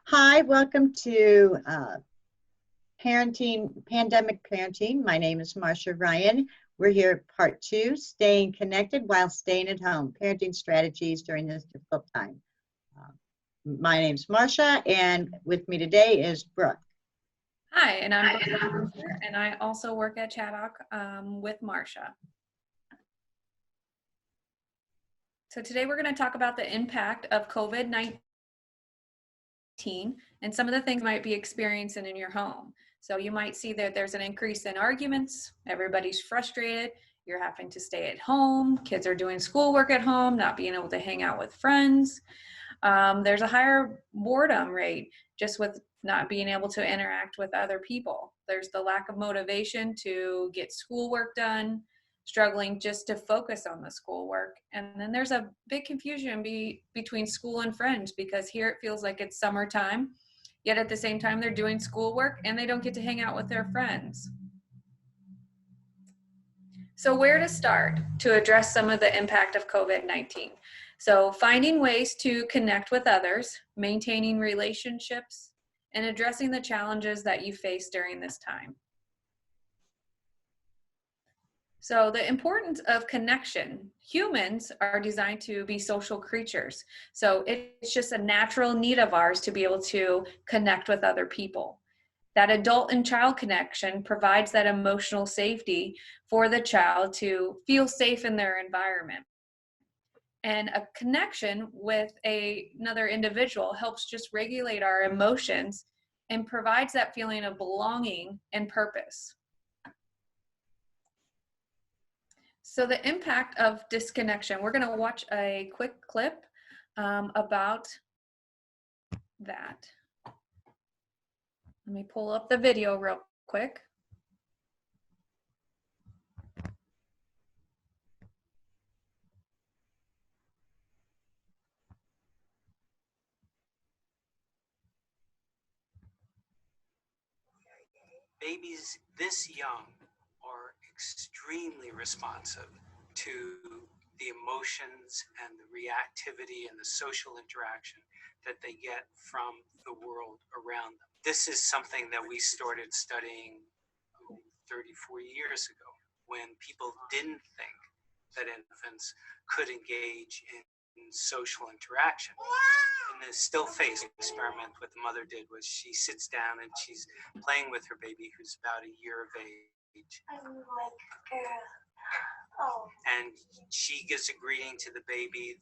Hi, welcome to Pandemic Parenting. My name is Marcia Ryan. We're here at part two, staying connected while staying at home, parenting strategies during this difficult time. Uh, my name's Marcia, and with me today is Brooke. Hi, and I'm Brooke Linenfelser, and I also work at Chaddock with Marcia. So today we're going to talk about the impact of COVID-19 and some of the things you might be experiencing in your home. So you might see that there's an increase in arguments, everybody's frustrated, you're having to stay at home, kids are doing schoolwork at home, not being able to hang out with friends. There's a higher boredom rate just with not being able to interact with other people. There's the lack of motivation to get schoolwork done, struggling just to focus on the schoolwork. And then there's a big confusion between school and friends, because here it feels like it's summertime, yet at the same time they're doing schoolwork and they don't get to hang out with their friends. So where to start to address some of the impact of COVID-19? So finding ways to connect with others, maintaining relationships, and addressing the challenges that you face during this time. So the importance of connection. Humans are designed to be social creatures. So it's just a natural need of ours to be able to connect with other people. That adult and child connection provides that emotional safety for the child to feel safe in their environment. And a connection with another individual helps just regulate our emotions and provides that feeling of belonging and purpose. So the impact of disconnection, we're going to watch a quick clip about that. Let me pull up the video real quick. Babies this young are extremely responsive to the emotions and the reactivity and the social interaction that they get from the world around them. This is something that we started studying 30, 40 years ago, when people didn't think that infants could engage in social interaction. In the still face experiment, what the mother did was she sits down and she's playing with her baby, who's about a year of age. I'm like a girl. Oh. And she gives a greeting to the baby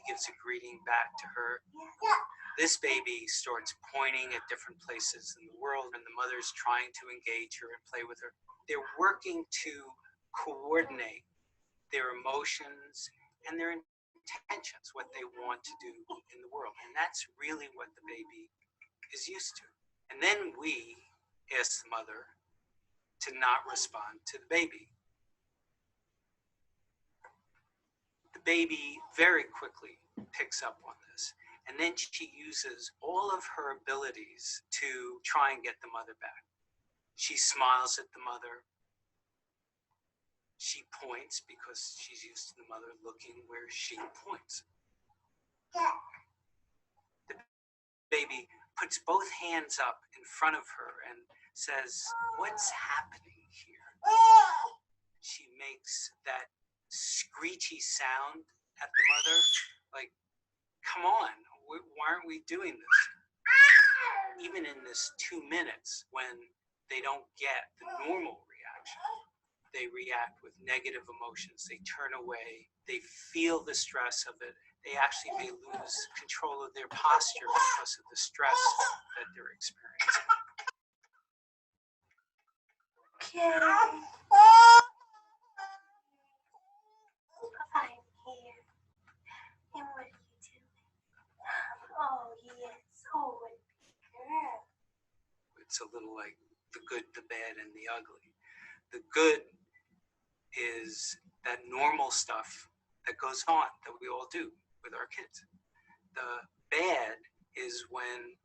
gives a greeting back to her. Yeah. This baby starts pointing at different places in the world, and the mother's trying to engage her and play with her. They're working to coordinate their emotions and their intentions, what they want to do in the world. And that's really what the baby is used to. And then we ask the mother to not respond to the baby. The baby very quickly picks up on this. And then she uses all of her abilities to try and get the mother back. She smiles at the mother. She points because she's used to the mother looking where she points. The baby puts both hands up in front of her and says, "What's happening here?" She makes that screechy sound at the mother, like, "Come on, why aren't we doing this?" Even in this 2 minutes, when they don't get the normal reaction, they react with negative emotions. They turn away. They feel the stress of it. They actually may lose control of their posture because of the stress that they're experiencing. Okay. I'm here. And what are you doing? Oh, yes. Oh, what a girl. It's a little like the good, the bad, and the ugly. The good is that normal stuff that goes on that we all do with our kids. The bad is when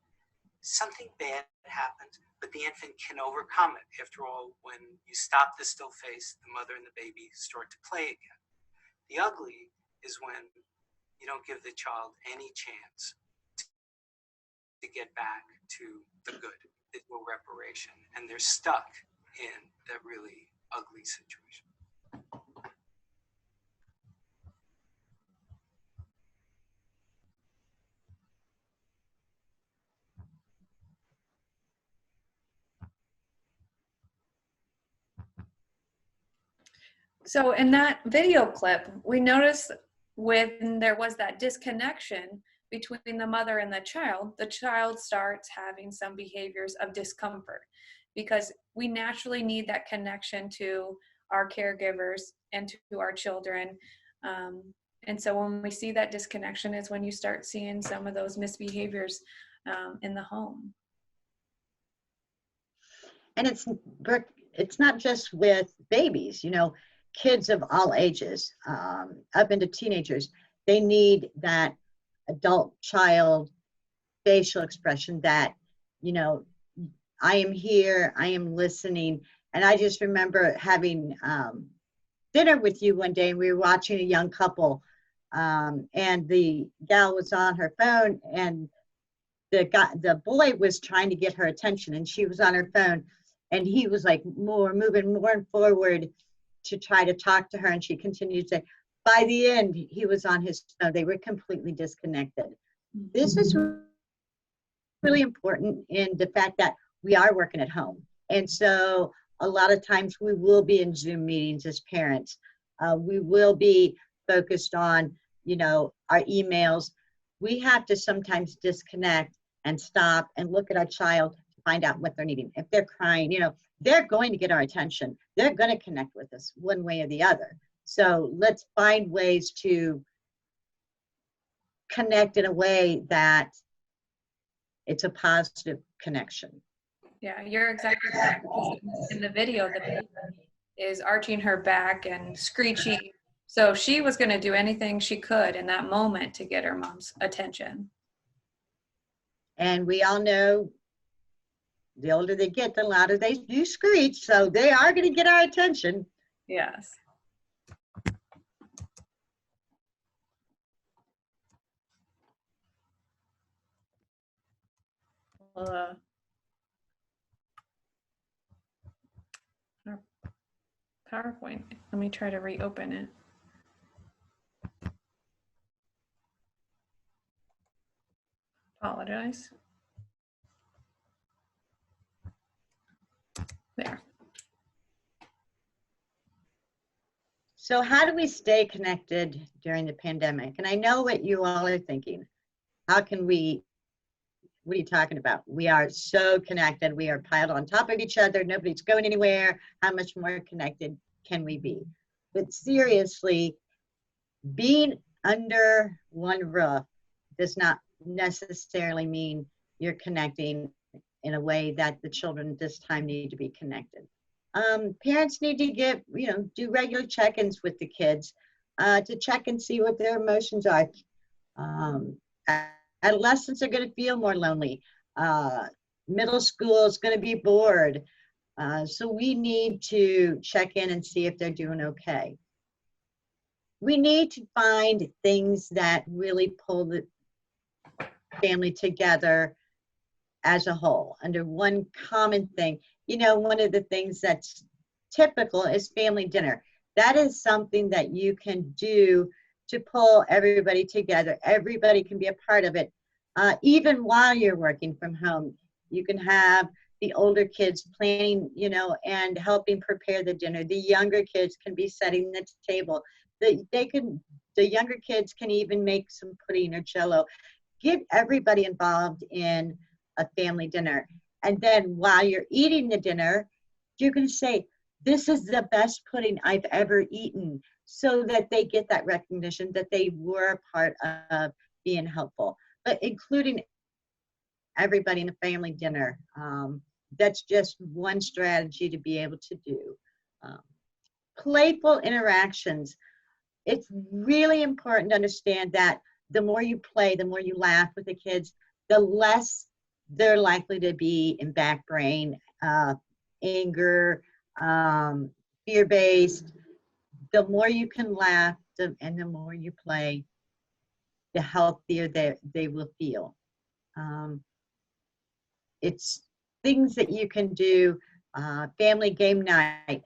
something bad happens, but the infant can overcome it. After all, when you stop the still face, the mother and the baby start to play again. The ugly is when you don't give the child any chance to get back to the good, digital reparation, and they're stuck in that really ugly situation. So in that video clip, we noticed when there was that disconnection between the mother and the child starts having some behaviors of discomfort, because we naturally need that connection to our caregivers and to our children. And so when we see that disconnection is when you start seeing some of those misbehaviors in the home. And it's not just with babies, you know, kids of all ages, up into teenagers. They need that adult child facial expression that, you know, I am here, I am listening. And I just remember having dinner with you one day, and we were watching a young couple, and the gal was on her phone, and the boy was trying to get her attention, and she was on her phone, and he was like moving more forward to try to talk to her, and she continued to say, by the end, he was on his phone. They were completely disconnected. This is really important in the fact that we are working at home. And so a lot of times we will be in Zoom meetings as parents. We will be focused on, you know, our emails. We have to sometimes disconnect and stop and look at our child to find out what they're needing. If they're crying, you know, they're going to get our attention. They're going to connect with us one way or the other. So let's find ways to connect in a way that it's a positive connection. Yeah, you're exactly right. In the video, the baby is arching her back and screeching. So she was going to do anything she could in that moment to get her mom's attention. And we all know the older they get, the louder they do screech. So they are going to get our attention. Yes. Our PowerPoint. Let me try to reopen it. Apologize. There. So how do we stay connected during the pandemic? And I know what you all are thinking. How can we, what are you talking about? We are so connected. We are piled on top of each other. Nobody's going anywhere. How much more connected can we be? But seriously, being under one roof does not necessarily mean you're connecting in a way that the children this time need to be connected. Parents need to get, you know, do regular check-ins with the kids to check and see what their emotions are. Adolescents are going to feel more lonely. Middle school is going to be bored. So we need to check in and see if they're doing okay. We need to find things that really pull the family together as a whole under one common thing. You know, one of the things that's typical is family dinner. That is something that you can do to pull everybody together. Everybody can be a part of it. Even while you're working from home, you can have the older kids planning, you know, and helping prepare the dinner. The younger kids can be setting the table. The younger kids can even make some pudding or jello. Get everybody involved in a family dinner. And then while you're eating the dinner, you're going to say, this is the best pudding I've ever eaten, so that they get that recognition that they were a part of being helpful. But including everybody in a family dinner, that's just one strategy to be able to do. Playful interactions. It's really important to understand that the more you play, the more you laugh with the kids, the less they're likely to be in back brain, anger, fear-based. The more you can laugh and the more you play, the healthier they will feel. it's things that you can do, family game night.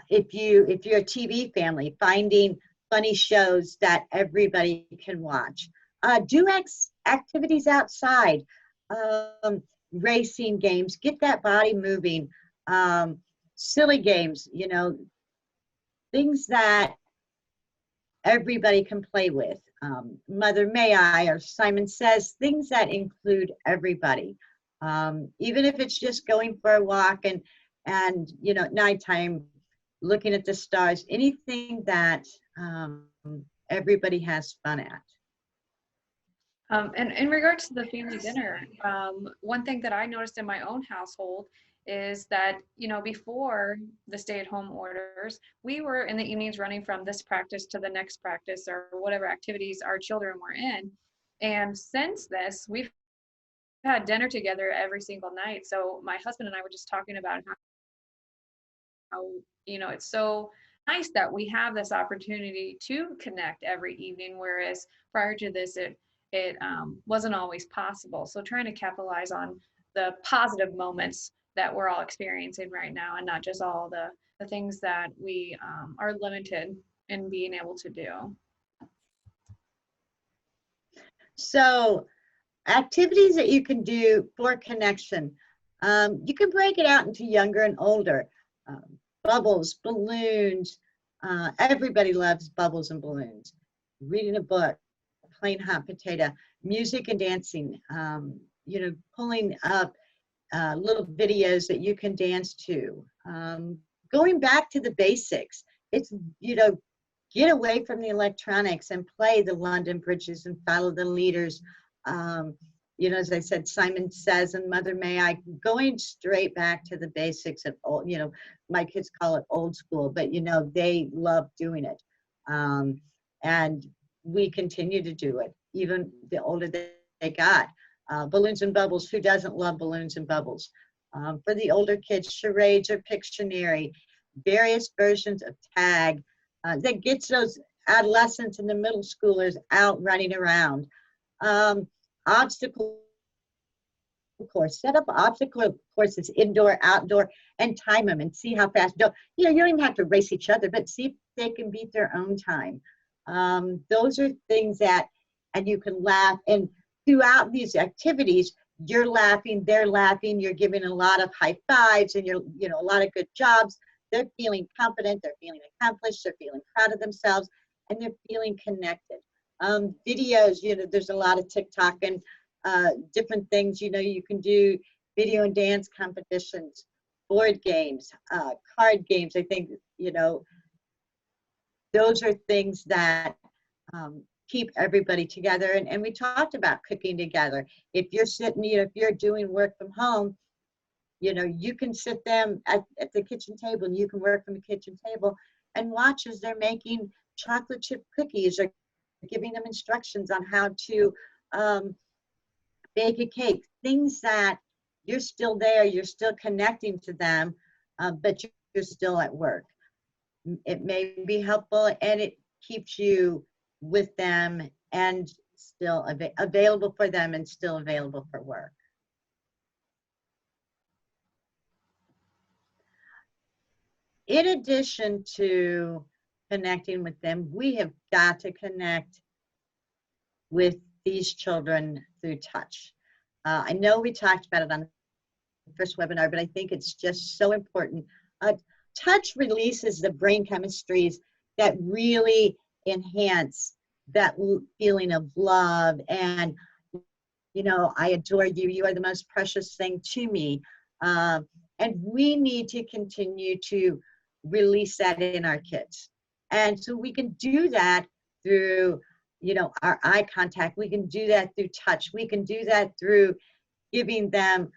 If you're a TV family, finding funny shows that everybody can watch. Do activities outside, racing games, get that body moving, silly games, you know, things that everybody can play with. Mother May I or Simon Says, things that include everybody. Even if it's just going for a walk and you know, at nighttime, looking at the stars, anything that everybody has fun at. And in regards to the family dinner, one thing that I noticed in my own household is that, you know, before the stay-at-home orders, we were in the evenings running from this practice to the next practice or whatever activities our children were in. And since this, we've had dinner together every single night. So my husband and I were just talking about how, you know, it's so nice that we have this opportunity to connect every evening, whereas prior to this, it wasn't always possible. So trying to capitalize on the positive moments that we're all experiencing right now, and not just all the things that we are limited in being able to do. So activities that you can do for connection. You can break it out into younger and older. Bubbles, balloons. Everybody loves bubbles and balloons. Reading a book, playing hot potato, music and dancing. You know, pulling up little videos that you can dance to. Going back to the basics. It's, you know, get away from the electronics and play the London bridges and follow the leaders. You know, as I said, Simon Says and Mother May I, going straight back to the basics of old, you know, my kids call it old school, but you know, they love doing it. And we continue to do it, even the older they got. Balloons and bubbles, who doesn't love balloons and bubbles? For the older kids, charades or Pictionary, various versions of tag, that gets those adolescents and the middle schoolers out running around. Obstacle course, set up obstacle courses, indoor, outdoor, and time them and see how fast. You know, you don't even have to race each other, but see if they can beat their own time. Those are things that, and you can laugh. And throughout these activities, you're laughing, they're laughing, you're giving a lot of high fives, and you're, you know, a lot of good jobs. They're feeling confident, they're feeling accomplished, they're feeling proud of themselves, and they're feeling connected. Videos, you know, there's a lot of TikTok and different things, you know, you can do video and dance competitions, board games, card games. I think, you know, those are things that keep everybody together. And we talked about cooking together. If you're sitting, you know, if you're doing work from home, you know, you can sit them at the kitchen table and you can work from the kitchen table and watch as they're making chocolate chip cookies or giving them instructions on how to bake a cake, things that you're still there, you're still connecting to them, but you're still at work. It may be helpful, and it keeps you with them and still available for them and still available for work. In addition to connecting with them, we have got to connect with these children through touch. I know we talked about it on the first webinar, but I think it's just so important. Touch releases the brain chemistries that really enhance that feeling of love and, you know, I adore you, you are the most precious thing to me. And we need to continue to release that in our kids. And so we can do that through, you know, our eye contact. We can do that through touch. We can do that through giving them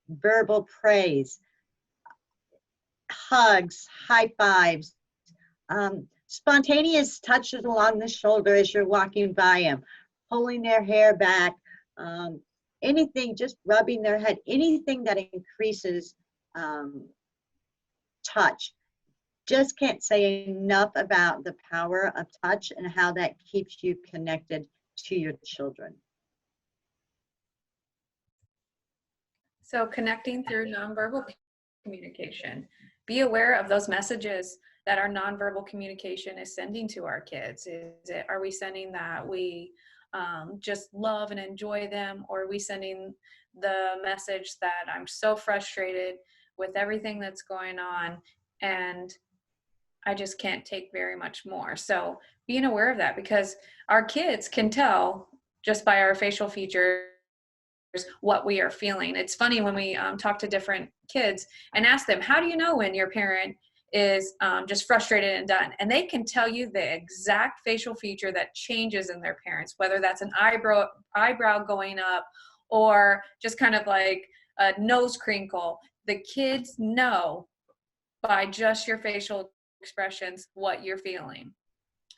verbal praise, hugs, high fives, spontaneous touches along the shoulder as you're walking by them, pulling their hair back, anything, just rubbing their head, anything that increases touch. Just can't say enough about the power of touch and how that keeps you connected to your children. So connecting through nonverbal communication. Be aware of those messages that our nonverbal communication is sending to our kids. Are we sending that we just love and enjoy them, or are we sending the message that I'm so frustrated with everything that's going on and I just can't take very much more? So being aware of that, because our kids can tell just by our facial features what we are feeling. It's funny when we talk to different kids and ask them, how do you know when your parent is just frustrated and done? And they can tell you the exact facial feature that changes in their parents, whether that's an eyebrow going up or just kind of like a nose crinkle. The kids know by just your facial expressions what you're feeling.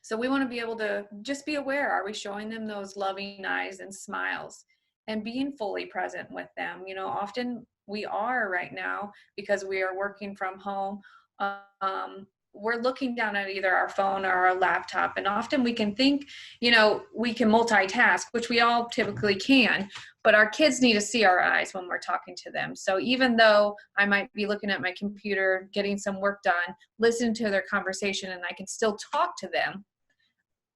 So we want to be able to just be aware. Are we showing them those loving eyes and smiles and being fully present with them? You know, often we are right now because we are working from home. We're looking down at either our phone or our laptop, and often we can think, you know, we can multitask, which we all typically can, but our kids need to see our eyes when we're talking to them. So even though I might be looking at my computer, getting some work done, listening to their conversation, and I can still talk to them,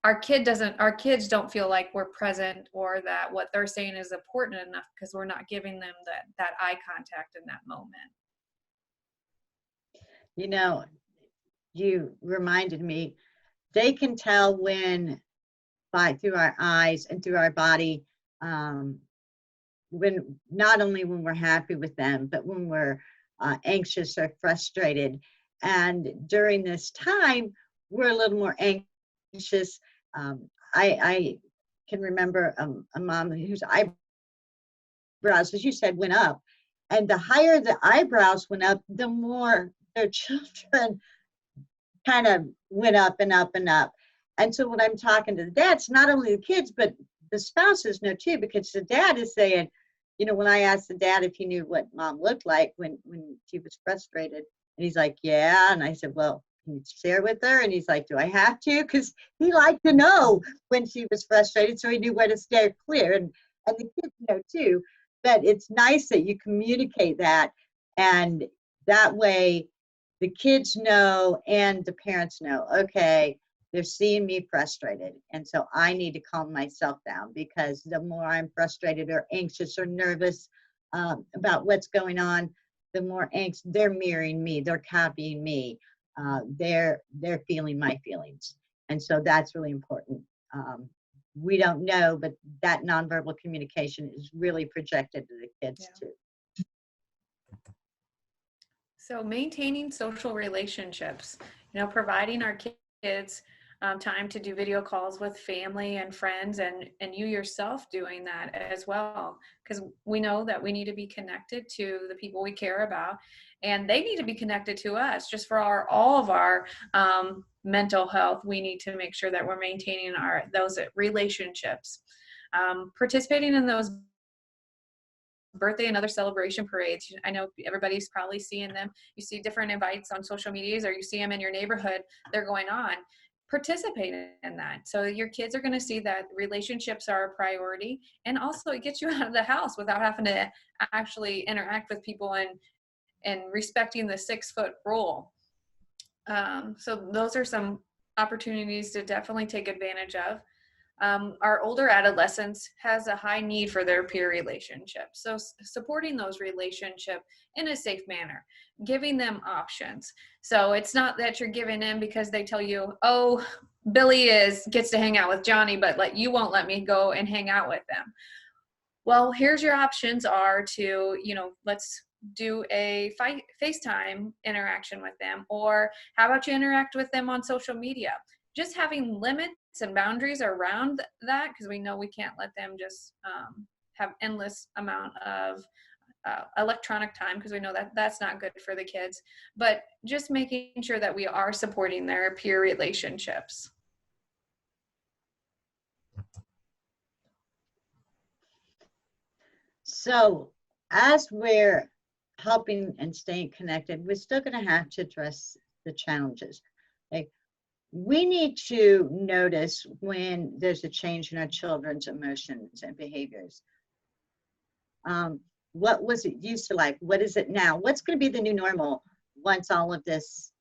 our kids don't feel like we're present or that what they're saying is important enough because we're not giving them that eye contact in that moment. You know, you reminded me, they can tell when through our eyes and through our body, when not only when we're happy with them, but when we're anxious or frustrated. And during this time, we're a little more anxious. I can remember a mom whose eyebrows, as you said, went up. And the higher the eyebrows went up, the more their children kind of went up and up and up. And so when I'm talking to the dads, not only the kids, but the spouses know too, because the dad is saying, you know, when I asked the dad if he knew what mom looked like when she was frustrated, and he's like, yeah. And I said, well, can you share with her? And he's like, do I have to? Because he liked to know when she was frustrated, so he knew where to steer clear. And the kids know too. But it's nice that you communicate that, and that way the kids know and the parents know, okay, they're seeing me frustrated, and so I need to calm myself down, because the more I'm frustrated or anxious or nervous about what's going on, the more angst they're mirroring me, they're copying me, they're feeling my feelings. And so that's really important. We don't know, but that nonverbal communication is really projected to the kids too. So maintaining social relationships, you know, providing our kids time to do video calls with family and friends, and you yourself doing that as well, because we know that we need to be connected to the people we care about, and they need to be connected to us. Just for all of our mental health, we need to make sure that we're maintaining those relationships. Participating in those birthday and other celebration parades. I know everybody's probably seeing them. You see different invites on social medias, or you see them in your neighborhood, they're going on. Participate in that. So your kids are going to see that relationships are a priority, and also it gets you out of the house without having to actually interact with people and respecting the 6-foot rule. So those are some opportunities to definitely take advantage of. Our older adolescents has a high need for their peer relationships. So supporting those relationships in a safe manner, giving them options. So it's not that you're giving in because they tell you, oh, Billy gets to hang out with Johnny, but you won't let me go and hang out with them. Well, here's your options are to, you know, let's do a FaceTime interaction with them, or how about you interact with them on social media? Just having limits and boundaries around that, because we know we can't let them just have endless amount of electronic time, because we know that that's not good for the kids, but just making sure that we are supporting their peer relationships. So as we're helping and staying connected, we're still going to have to address the challenges. Like, we need to notice when there's a change in our children's emotions and behaviors. what was it used to like? What is it now? What's going to be the new normal once all of this,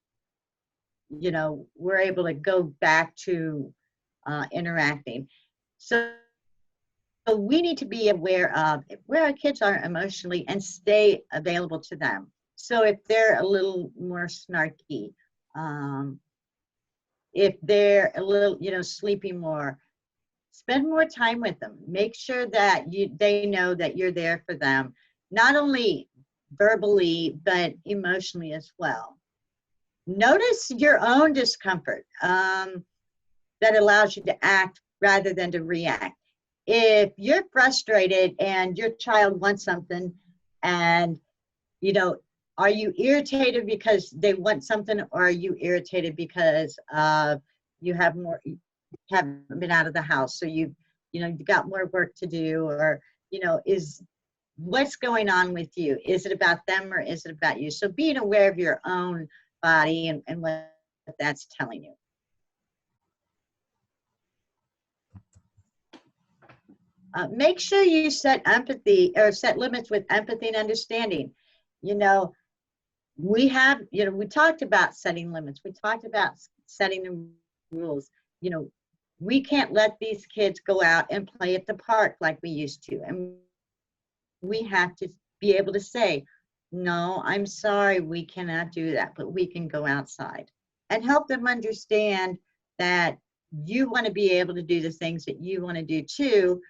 you know, we're able to go back to interacting? So we need to be aware of where our kids are emotionally and stay available to them. So if they're a little more snarky, if they're a little, you know, sleeping more, spend more time with them. Make sure that they know that you're there for them, not only verbally, but emotionally as well. Notice your own discomfort that allows you to act rather than to react. If you're frustrated and your child wants something, and, you know, are you irritated because they want something, or are you irritated because you haven't been out of the house, so you got more work to do, or, you know, what's going on with you? Is it about them or is it about you? So being aware of your own body and what that's telling you. Make sure you set limits with empathy and understanding. You know, we talked about setting limits. We talked about setting the rules. You know, we can't let these kids go out and play at the park like we used to. And we have to be able to say, no, I'm sorry, we cannot do that, but we can go outside. And help them understand that you want to be able to do the things that you want to do too,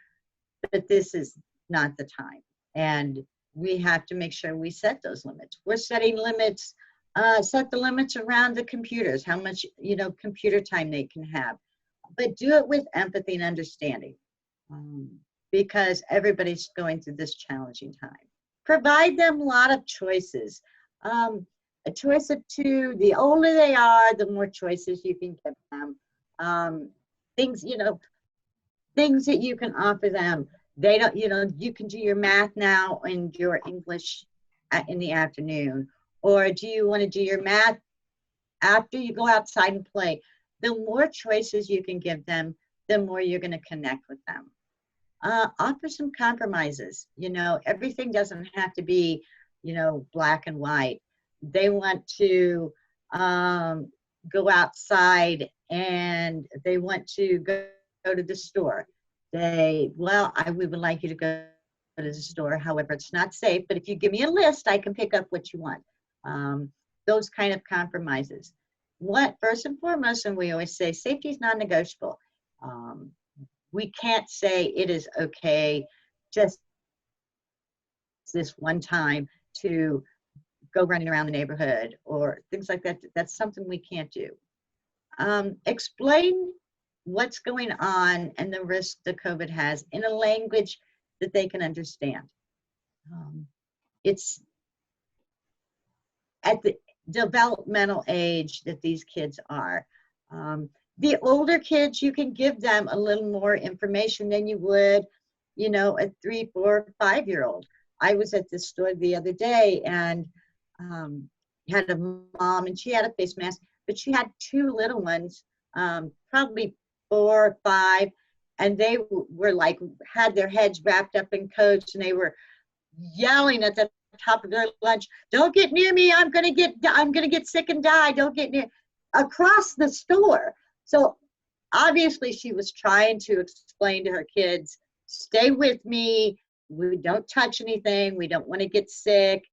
but this is not the time. And we have to make sure we set those limits. We're setting limits, set the limits around the computers, how much, you know, computer time they can have, but do it with empathy and understanding, because everybody's going through this challenging time. Provide them a lot of choices. A choice of two. The older they are, the more choices you can give them. Things, you know, things that you can offer them. They don't, you know, you can do your math now and your English in the afternoon, or do you want to do your math after you go outside and play? The more choices you can give them, the more you're going to connect with them. Offer some compromises. You know, everything doesn't have to be, you know, black and white. They want to go outside and they want to go to the store. We would like you to go to the store. However, it's not safe, but if you give me a list, I can pick up what you want. Those kind of compromises. First and foremost, and we always say, safety is non-negotiable. We can't say it is okay just this one time to go running around the neighborhood or things like that. That's something we can't do. Explain what's going on and the risk that COVID has in a language that they can understand. It's at the developmental age that these kids are. The older kids, you can give them a little more information than you would, you know, a 3, 4, 5-year-old. I was at this store the other day and had a mom, and she had a face mask, but she had 2 little ones, probably 4 or 5, and they were like, had their heads wrapped up in coats, and they were yelling at the top of their lunch, "Don't get near me, I'm gonna get sick and die, don't get near," across the store. So obviously she was trying to explain to her kids, stay with me, we don't touch anything, we don't want to get sick.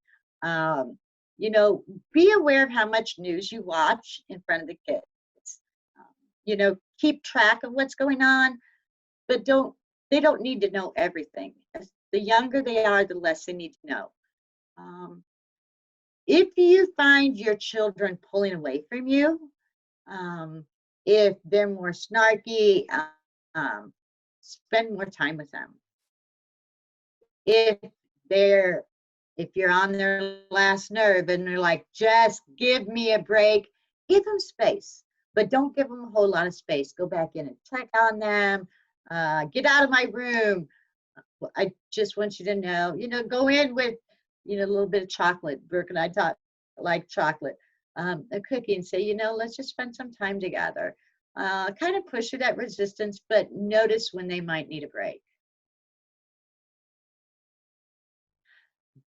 You know, be aware of how much news you watch in front of the kids. You know, keep track of what's going on, but they don't need to know everything. As the younger they are, the less they need to know. If you find your children pulling away from you, if they're more snarky, spend more time with them. If you're on their last nerve and they're like, just give me a break, give them space, but don't give them a whole lot of space. Go back in and check on them. Get out of my room. I just want you to know, you know, go in with, you know, a little bit of chocolate. Brooke and I like chocolate, a cookie, and say, you know, let's just spend some time together. Kind of push through that resistance, but notice when they might need a break.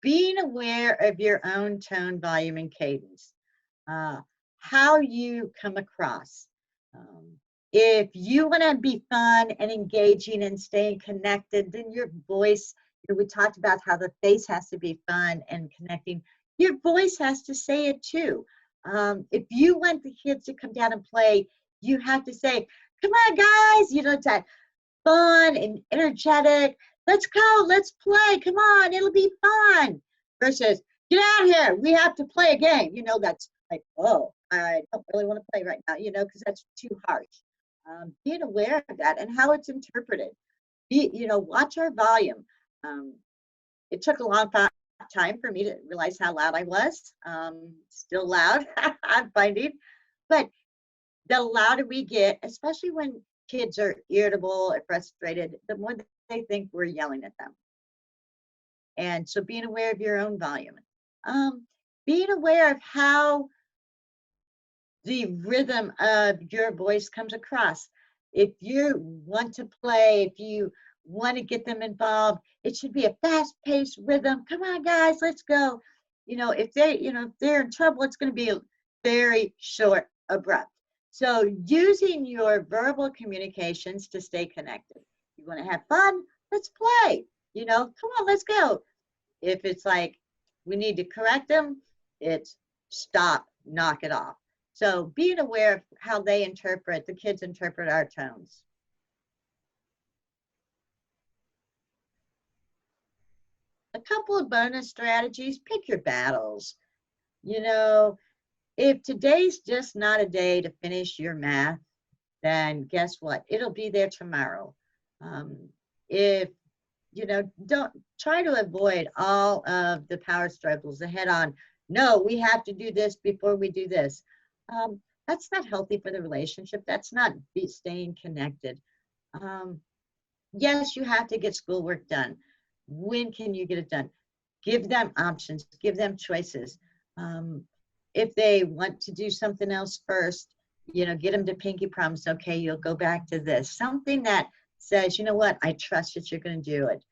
being aware of your own tone, volume, and cadence, how you come across. If you want to be fun and engaging and staying connected, then your voice, we talked about how the face has to be fun and connecting. Your voice has to say it too. If you want the kids to come down and play, you have to say, come on, guys, it's that fun and energetic. Let's go, let's play. Come on, it'll be fun. Versus, get out of here. We have to play a game. That's like, oh, I don't really want to play right now, because that's too harsh. Being aware of that and how it's interpreted. Watch our volume. It took a long time for me to realize how loud I was. Still loud, I'm finding. But the louder we get, especially when kids are irritable or frustrated, the more they think we're yelling at them. And so being aware of your own volume. Being aware of how the rhythm of your voice comes across. If you want to play, if you want to get them involved, it should be a fast-paced rhythm. Come on, guys, let's go. If they're in trouble, it's going to be very short, abrupt. So using your verbal communications to stay connected. You want to have fun? Let's play. Come on, let's go. If it's like we need to correct them, it's stop, knock it off. So being aware of how the kids interpret our tones. A couple of bonus strategies, pick your battles. If today's just not a day to finish your math, then guess what? It'll be there tomorrow. Don't try to avoid all of the power struggles, the head-on, no, we have to do this before we do this. That's not healthy for the relationship. That's not staying connected. Yes, you have to get schoolwork done. When can you get it done? Give them options, give them choices. If they want to do something else first, get them to pinky promise, okay, you'll go back to this. Something that says, you know what, I trust that you're going to do it.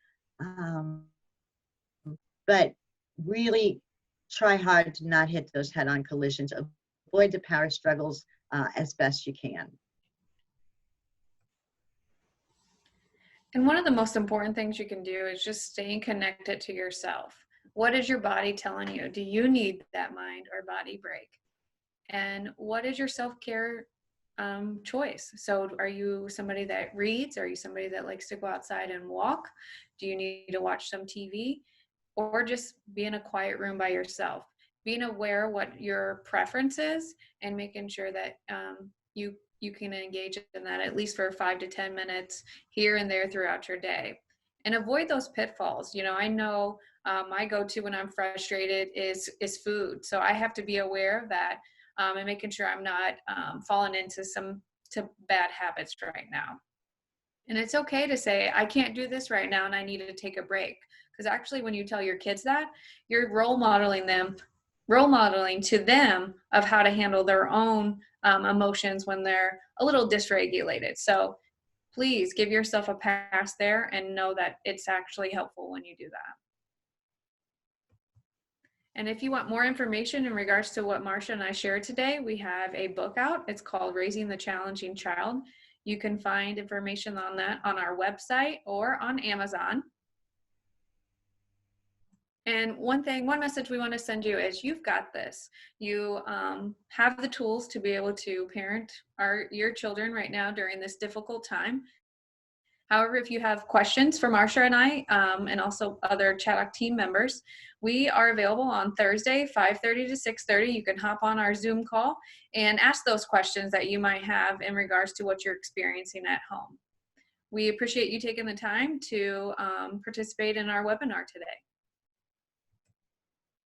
But really try hard to not hit those head-on collisions. Avoid the power struggles as best you can. And one of the most important things you can do is just staying connected to yourself. What is your body telling you? Do you need that mind or body break? And what is your self-care choice? So are you somebody that reads? Are you somebody that likes to go outside and walk? Do you need to watch some TV? Or just be in a quiet room by yourself? Being aware what your preference is and making sure that you can engage in that at least for 5 to 10 minutes here and there throughout your day. And avoid those pitfalls. I know my go-to when I'm frustrated is food. So I have to be aware of that and making sure I'm not falling into bad habits right now. And it's okay to say, I can't do this right now and I need to take a break. Because actually when you tell your kids that, you're role modeling to them of how to handle their own emotions when they're a little dysregulated. So please give yourself a pass there and know that it's actually helpful when you do that. And if you want more information in regards to what Marcia and I shared today, we have a book out. It's called Raising the Challenging Child. You can find information on that on our website or on Amazon. And one message we want to send you is you've got this. You have the tools to be able to parent your children right now during this difficult time. However, if you have questions for Marcia and I, and also other Chaddock team members, we are available on Thursday, 5:30 to 6:30. You can hop on our Zoom call and ask those questions that you might have in regards to what you're experiencing at home. We appreciate you taking the time to participate in our webinar today.